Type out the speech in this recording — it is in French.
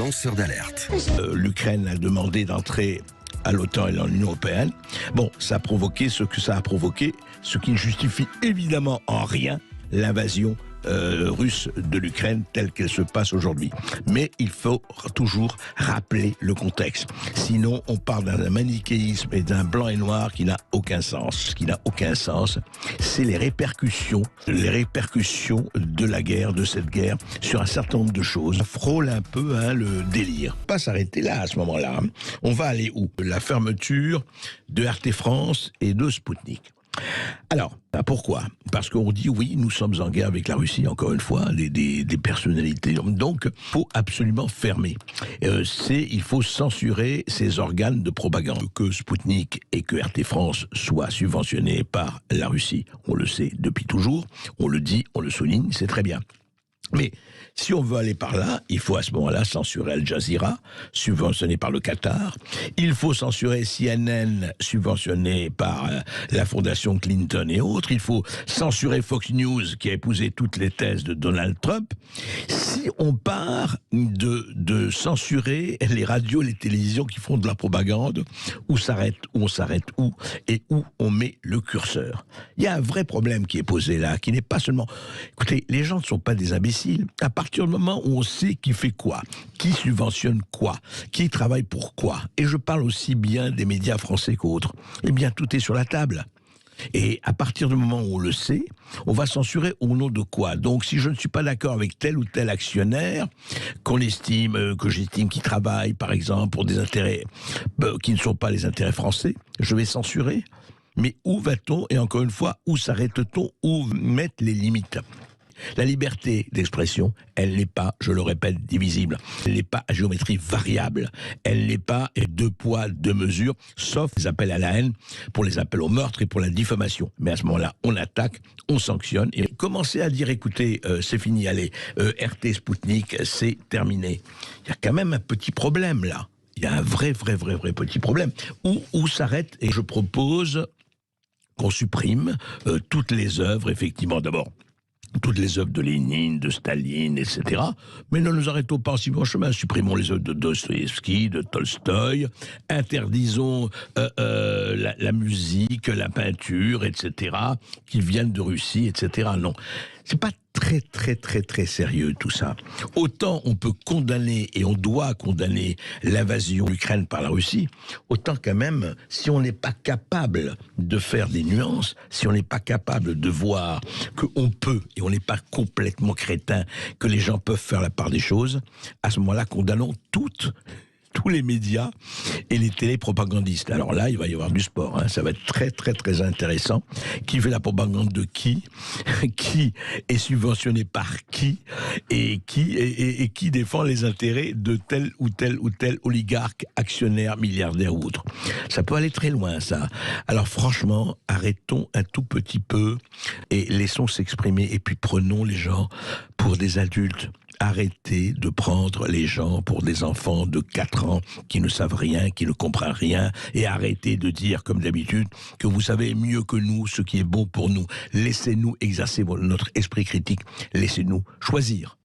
lanceur d'alerte. L'Ukraine a demandé d'entrer à l'OTAN et dans l'Union européenne. Bon, ça a provoqué ce que ça a provoqué, ce qui ne justifie évidemment en rien l'invasion russe de l'Ukraine telle qu'elle se passe aujourd'hui. Mais il faut toujours rappeler le contexte. Sinon, on parle d'un manichéisme et d'un blanc et noir qui n'a aucun sens. Ce qui n'a aucun sens, c'est les répercussions de la guerre, de cette guerre, sur un certain nombre de choses. Ça frôle un peu le délire. Pas s'arrêter là, à ce moment-là. On va aller où? La fermeture de RT France et de Sputnik. Alors, pourquoi? Parce qu'on dit oui, nous sommes en guerre avec la Russie, encore une fois, des personnalités, donc il faut absolument fermer. Il faut censurer ces organes de propagande. Que Sputnik et que RT France soient subventionnés par la Russie, on le sait depuis toujours, on le dit, on le souligne, c'est très bien. Mais si on veut aller par là, il faut à ce moment-là censurer Al Jazeera, subventionné par le Qatar. Il faut censurer CNN, subventionné par la fondation Clinton et autres. Il faut censurer Fox News, qui a épousé toutes les thèses de Donald Trump. Si on part de censurer les radios, les télévisions qui font de la propagande, où on s'arrête où et où on met le curseur. Il y a un vrai problème qui est posé là, qui n'est pas seulement... Écoutez, les gens ne sont pas des imbéciles. À partir du moment où on sait qui fait quoi, qui subventionne quoi, qui travaille pour quoi, et je parle aussi bien des médias français qu'autres, eh bien tout est sur la table. Et à partir du moment où on le sait, on va censurer au nom de quoi? Donc si je ne suis pas d'accord avec tel ou tel actionnaire, que j'estime qui travaille par exemple pour des intérêts qui ne sont pas les intérêts français, je vais censurer. Mais où va-t-on? Et encore une fois, où s'arrête-t-on? Où mettre les limites? La liberté d'expression, elle n'est pas, je le répète, divisible. Elle n'est pas à géométrie variable. Elle n'est pas deux poids, deux mesures, sauf les appels à la haine, pour les appels au meurtre et pour la diffamation. Mais à ce moment-là, on attaque, on sanctionne. Et commencer à dire, écoutez, c'est fini, allez, RT Sputnik, c'est terminé. Il y a quand même un petit problème là. Il y a un vrai petit problème. Où s'arrête, et je propose qu'on supprime toutes les œuvres, effectivement, d'abord. Toutes les œuvres de Lénine, de Staline, etc. Mais ne nous arrêtons pas en si bon chemin. Supprimons les œuvres de Dostoïevski, de Tolstoï, interdisons la musique, la peinture, etc., qui viennent de Russie, etc. Non, c'est pas très sérieux tout ça. Autant on peut condamner et on doit condamner l'invasion de l'Ukraine par la Russie, autant quand même, si on n'est pas capable de faire des nuances, si on n'est pas capable de voir qu'on peut, et on n'est pas complètement crétin, que les gens peuvent faire la part des choses, à ce moment-là, condamnons tous les médias et les télépropagandistes. Alors là, il va y avoir du sport, ça va être très intéressant. Qui fait la propagande de qui? Qui est subventionné par qui? Et qui défend les intérêts de tel ou tel oligarque, actionnaire, milliardaire ou autre. Ça peut aller très loin, ça. Alors franchement, arrêtons un tout petit peu et laissons s'exprimer, et puis prenons les gens pour des adultes. Arrêtez de prendre les gens pour des enfants de 4 ans qui ne savent rien, qui ne comprennent rien, et arrêtez de dire, comme d'habitude, que vous savez mieux que nous ce qui est bon pour nous. Laissez-nous exercer notre esprit critique, laissez-nous choisir.